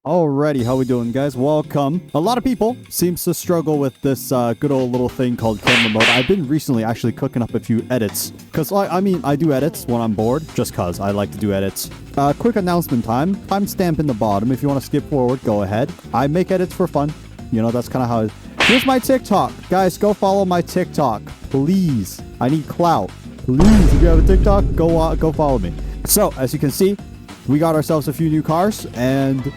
Alrighty, how we doing, guys? Welcome. A lot of people seems to struggle with this good old little thing called camera mode. I've been recently actually cooking up a few edits because I do edits when I'm bored, just cause I like to do edits. Quick announcement time. Timestamp in the bottom. If you want to skip forward, go ahead. I make edits for fun. You know, that's kind of how it is. Here's my TikTok. Guys, go follow my TikTok. Please. I need clout. Please, if you have a TikTok, go follow me. So, as you can see, we got ourselves a few new cars, and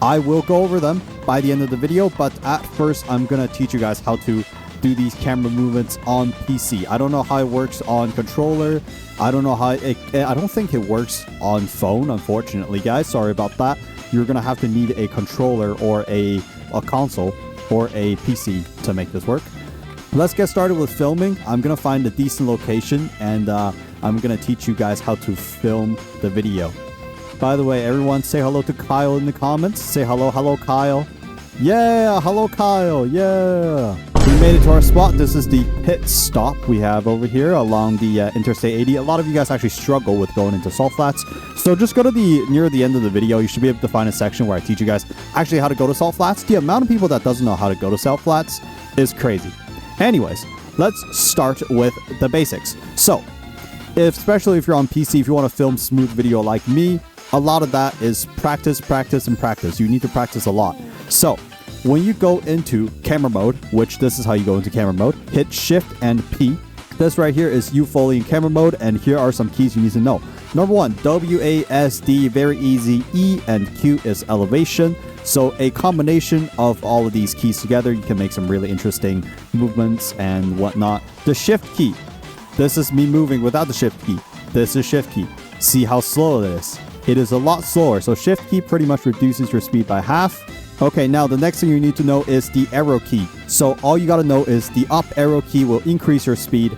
I will go over them by the end of the video, but at first I'm gonna teach you guys how to do these camera movements on PC. I don't know how it works on controller. I don't know how I don't think it works on phone, unfortunately, guys. Sorry about that. You're gonna have to need a controller or a console or a PC to make this work. Let's get started with filming. I'm gonna find a decent location, and I'm gonna teach you guys how to film the video. By the way, everyone say hello to Kyle in the comments. Say hello, Kyle. Yeah, hello, Kyle. Yeah. We made it to our spot. This is the pit stop we have over here along the Interstate 80. A lot of you guys actually struggle with going into SaltFlats. So just go to near the end of the video. You should be able to find a section where I teach you guys actually how to go to SaltFlats. The amount of people that doesn't know how to go to SaltFlats is crazy. Anyways, let's start with the basics. So, especially if you're on PC, if you want to film smooth video like me, a lot of that is practice, practice, and practice. You need to practice a lot. So, when you go into camera mode, which this is how you go into camera mode, hit Shift and P. This right here is you fully in camera mode, and here are some keys you need to know. Number one, WASD, very easy. E and Q is elevation. So a combination of all of these keys together, you can make some really interesting movements and whatnot. The Shift key, this is me moving without the Shift key. This is Shift key. See how slow it is. It is a lot slower, so Shift key pretty much reduces your speed by half. Okay, now the next thing you need to know is the arrow key. So all you gotta know is the up arrow key will increase your speed,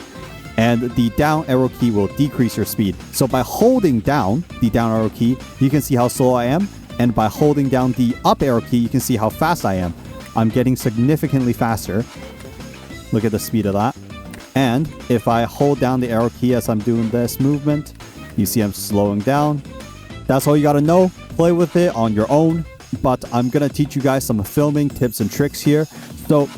and the down arrow key will decrease your speed. So by holding down the down arrow key, you can see how slow I am, and by holding down the up arrow key, you can see how fast I am. I'm getting significantly faster. Look at the speed of that. And if I hold down the arrow key as I'm doing this movement, you see I'm slowing down. That's all you gotta know. Play with it on your own, but I'm gonna teach you guys some filming tips and tricks here. So,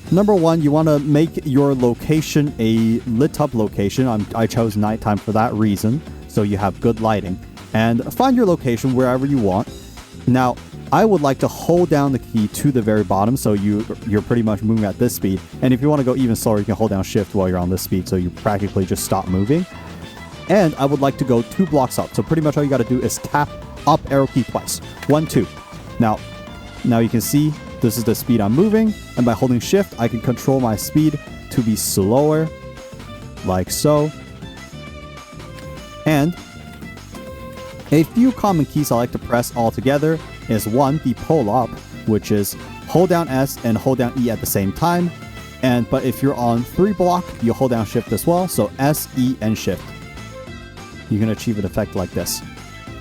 number one, you wanna make your location a lit up location. I chose nighttime for that reason, so you have good lighting. And find your location wherever you want. Now, I would like to hold down the key to the very bottom, so you're pretty much moving at this speed. And if you wanna go even slower, you can hold down Shift while you're on this speed, so you practically just stop moving. And I would like to go 2 blocks up. So pretty much all you got to do is tap up arrow key twice. 1, 2. Now you can see this is the speed I'm moving. And by holding Shift, I can control my speed to be slower, like so. And a few common keys I like to press all together is 1, the pull up, which is hold down S and hold down E at the same time. But if you're on 3 block, you hold down Shift as well. So S, E, and Shift. You can achieve an effect like this,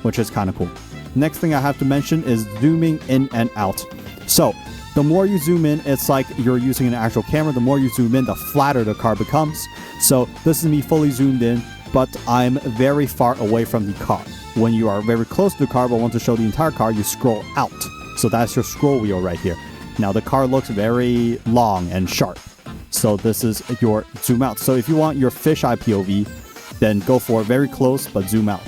which is kind of cool. Next thing I have to mention is zooming in and out. So the more you zoom in, it's like you're using an actual camera. The more you zoom in, the flatter the car becomes. So this is me fully zoomed in, but I'm very far away from the car. When you are very close to the car but want to show the entire car, you scroll out. So that's your scroll wheel right here. Now the car looks very long and sharp. So this is your zoom out. So if you want your fisheye POV, then go for very close but zoom out.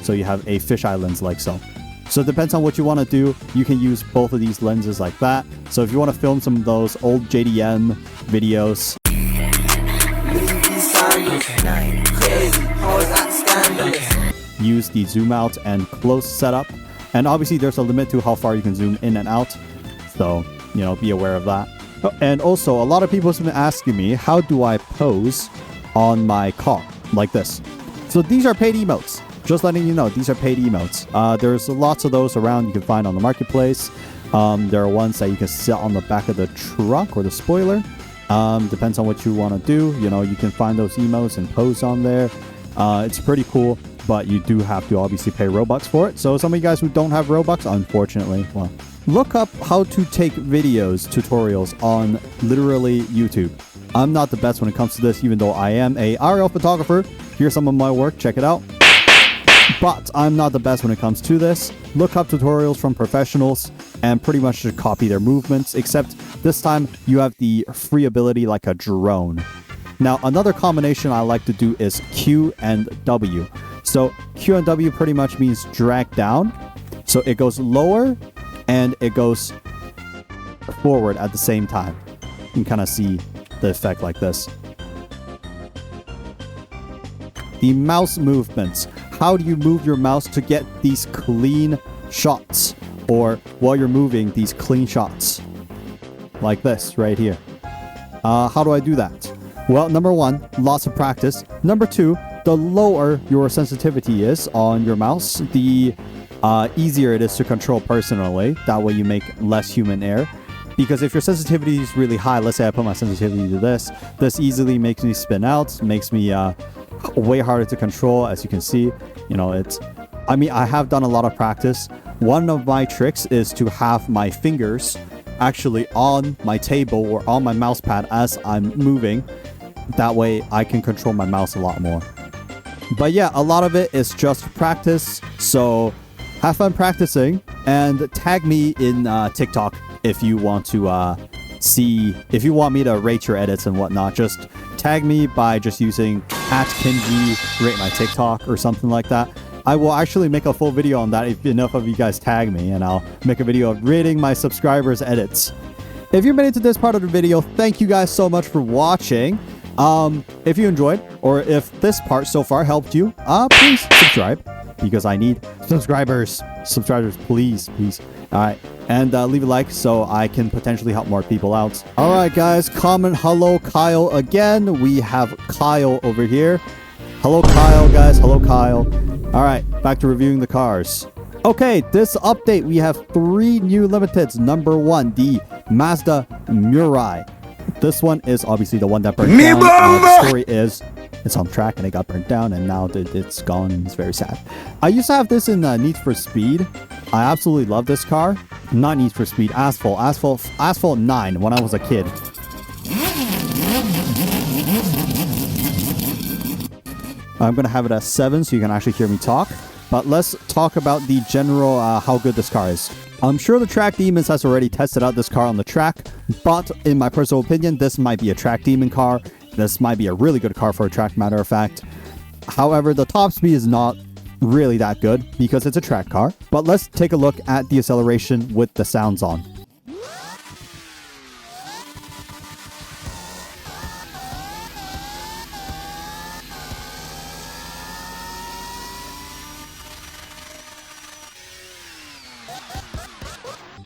So you have a fisheye lens like so. So it depends on what you want to do. You can use both of these lenses like that. So if you want to film some of those old JDM videos, use the zoom out and close setup. And obviously there's a limit to how far you can zoom in and out. So, be aware of that. And also, a lot of people have been asking me, how do I pose on my car? Like this. So these are paid emotes. Just letting you know, these are paid emotes. There's lots of those around you can find on the marketplace. There are ones that you can sit on the back of the truck or the spoiler. Depends on what you want to do. You can find those emotes and pose on there. It's pretty cool, but you do have to obviously pay Robux for it. So some of you guys who don't have Robux, unfortunately, well, look up how to take videos tutorials on literally YouTube. I'm not the best when it comes to this, even though I am a IRL photographer. Here's some of my work. Check it out. but I'm not the best when it comes to this. Look up tutorials from professionals and pretty much just copy their movements, except this time you have the free ability like a drone. Now, another combination I like to do is Q and W. So Q and W pretty much means drag down. So it goes lower and it goes forward at the same time. You can kind of see the effect like this. The mouse movements. How do you move your mouse to get these clean shots? Or while you're moving, these clean shots. Like this right here. How do I do that? Well, number one, lots of practice. Number two, the lower your sensitivity is on your mouse, the easier it is to control personally. That way you make less human error. Because if your sensitivity is really high, let's say I put my sensitivity to this easily makes me spin out, makes me way harder to control, as you can see. You know, I have done a lot of practice. One of my tricks is to have my fingers actually on my table or on my mouse pad as I'm moving. That way I can control my mouse a lot more. But yeah, a lot of it is just practice. So have fun practicing and tag me in TikTok if you want to if you want me to rate your edits and whatnot. Just tag me by just using @Kenji rate my TikTok or something like that. I will actually make a full video on that if enough of you guys tag me, and I'll make a video of rating my subscribers' edits. If you made it to this part of the video, thank you guys so much for watching. If you enjoyed, or if this part so far helped you, please subscribe, because I need subscribers. Subscribers, please. Alright, and leave a like so I can potentially help more people out. Alright guys, comment hello Kyle again. We have Kyle over here. Hello Kyle, guys. Hello Kyle. Alright, back to reviewing the cars. Okay, this update, we have 3 new limiteds. Number 1, the Mazda Mirai. This one is obviously the one that burned down. The story is it's on track and it got burnt down, and now it's gone, and it's very sad. I used to have this in Need for Speed. I absolutely love this car. Not Need for Speed, Asphalt 9 when I was a kid. I'm going to have it at 7 so you can actually hear me talk. But let's talk about the general how good this car is. I'm sure the Track Demons has already tested out this car on the track, but in my personal opinion, this might be a Track Demon car. This might be a really good car for a track, matter of fact. However, the top speed is not really that good because it's a track car. But let's take a look at the acceleration with the sounds on.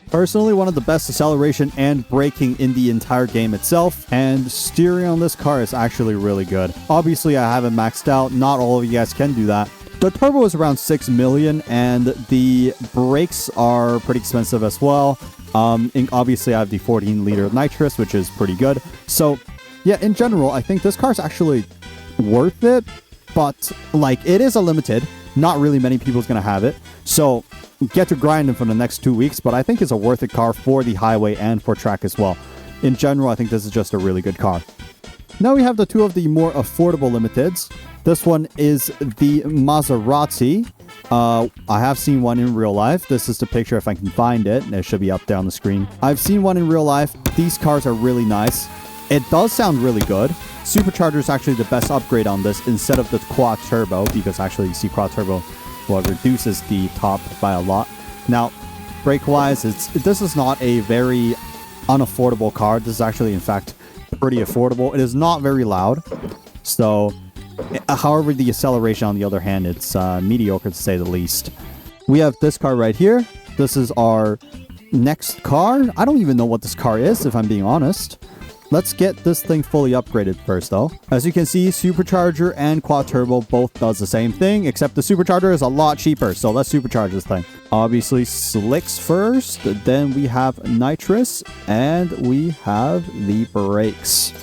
Personally, one of the best acceleration and braking in the entire game itself, and steering on this car is actually really good. Obviously, I haven't maxed out. Not all of you guys can do that. The turbo is around 6 million, and the brakes are pretty expensive as well. Obviously, I have the 14-liter nitrous, which is pretty good. So, yeah, in general, I think this car is actually worth it, but, like, it is a limited. Not really many people's gonna have it. So, get to grinding for the next 2 weeks, but I think it's a worth it car for the highway and for track as well. In general, I think this is just a really good car. Now we have the 2 of the more affordable limiteds. This one is the Maserati. I have seen one in real life. This is the picture if I can find it. It should be up there on the screen. I've seen one in real life. These cars are really nice. It does sound really good. Supercharger is actually the best upgrade on this instead of the quad turbo, because actually you see quad turbo, well, it reduces the top by a lot. Now, brake-wise, this is not a very unaffordable car. This is actually, in fact, pretty affordable. It is not very loud. So, however, the acceleration, on the other hand, it's mediocre to say the least. We have this car right here. This is our next car. I don't even know what this car is, if I'm being honest. Let's get this thing fully upgraded first, though. As you can see, supercharger and quad turbo both does the same thing, except the supercharger is a lot cheaper. So let's supercharge this thing. Obviously, slicks first, then we have nitrous, and we have the brakes.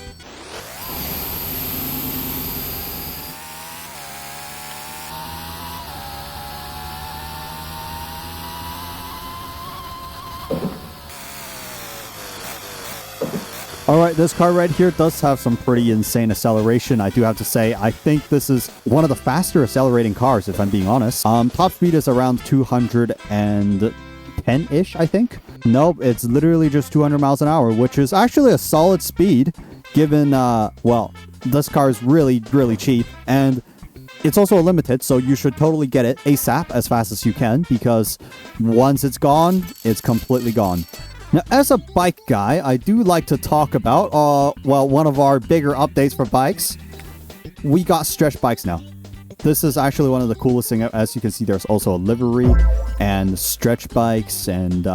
All right, this car right here does have some pretty insane acceleration. I do have to say, I think this is one of the faster accelerating cars, if I'm being honest. Top speed is around 210-ish, I think. Nope, it's literally just 200 miles an hour, which is actually a solid speed given, well, this car is really, really cheap. And it's also a limited, so you should totally get it ASAP as fast as you can, because once it's gone, it's completely gone. Now, as a bike guy, I do like to talk about, well, one of our bigger updates for bikes. We got stretch bikes now. This is actually one of the coolest things. As you can see, there's also a livery and stretch bikes. And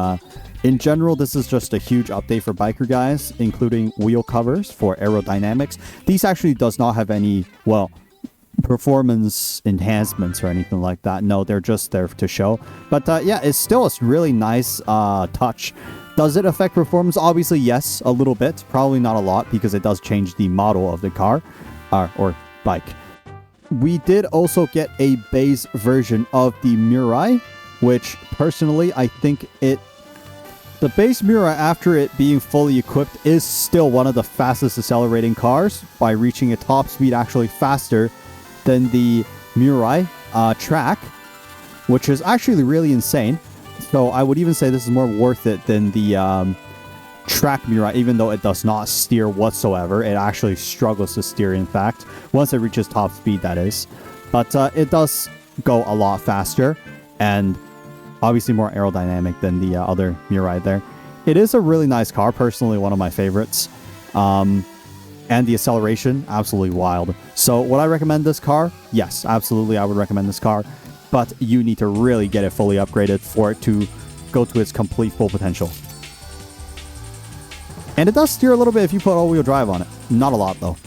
in general, this is just a huge update for biker guys, including wheel covers for aerodynamics. These actually does not have any, well, performance enhancements or anything like that. No, they're just there to show. But yeah, it's still a really nice touch. Does it affect performance? Obviously, yes, a little bit. Probably not a lot, because it does change the model of the car or bike. We did also get a base version of the Mirai, which personally, I think the base Mirai, after it being fully equipped, is still one of the fastest accelerating cars by reaching a top speed actually faster than the Mirai track, which is actually really insane. So I would even say this is more worth it than the track Mirai, even though it does not steer whatsoever. It actually struggles to steer, in fact, once it reaches top speed, that is. But it does go a lot faster and obviously more aerodynamic than the other Mirai there. It is a really nice car, personally one of my favorites. And the acceleration, absolutely wild. So would I recommend this car? Yes, absolutely, I would recommend this car. But you need to really get it fully upgraded for it to go to its complete full potential. And it does steer a little bit if you put all-wheel drive on it. Not a lot, though.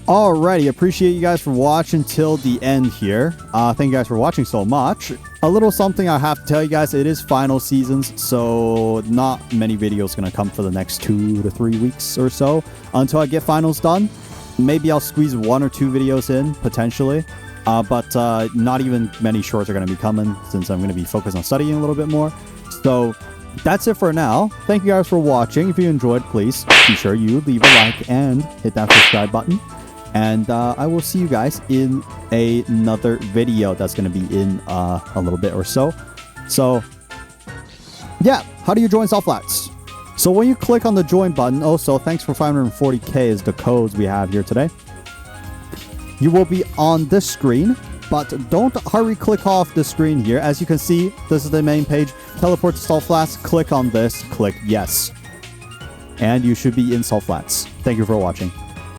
Alrighty, appreciate you guys for watching till the end here. Thank you guys for watching so much. A little something I have to tell you guys, it is final seasons, so not many videos gonna come for the next 2 to 3 weeks or so until I get finals done. Maybe I'll squeeze 1 or 2 videos in, potentially. But not even many shorts are going to be coming, since I'm going to be focused on studying a little bit more. So that's it for now. Thank you guys for watching. If you enjoyed, please be sure you leave a like and hit that subscribe button. And I will see you guys in another video that's going to be in a little bit or so. So yeah, how do you join SaltFlats? So when you click on the join button, also thanks for 540k is the codes we have here today. You will be on this screen, but don't hurry click off the screen here. As you can see, this is the main page. Teleport to SaltFlats, click on this, click yes. And you should be in SaltFlats. Thank you for watching.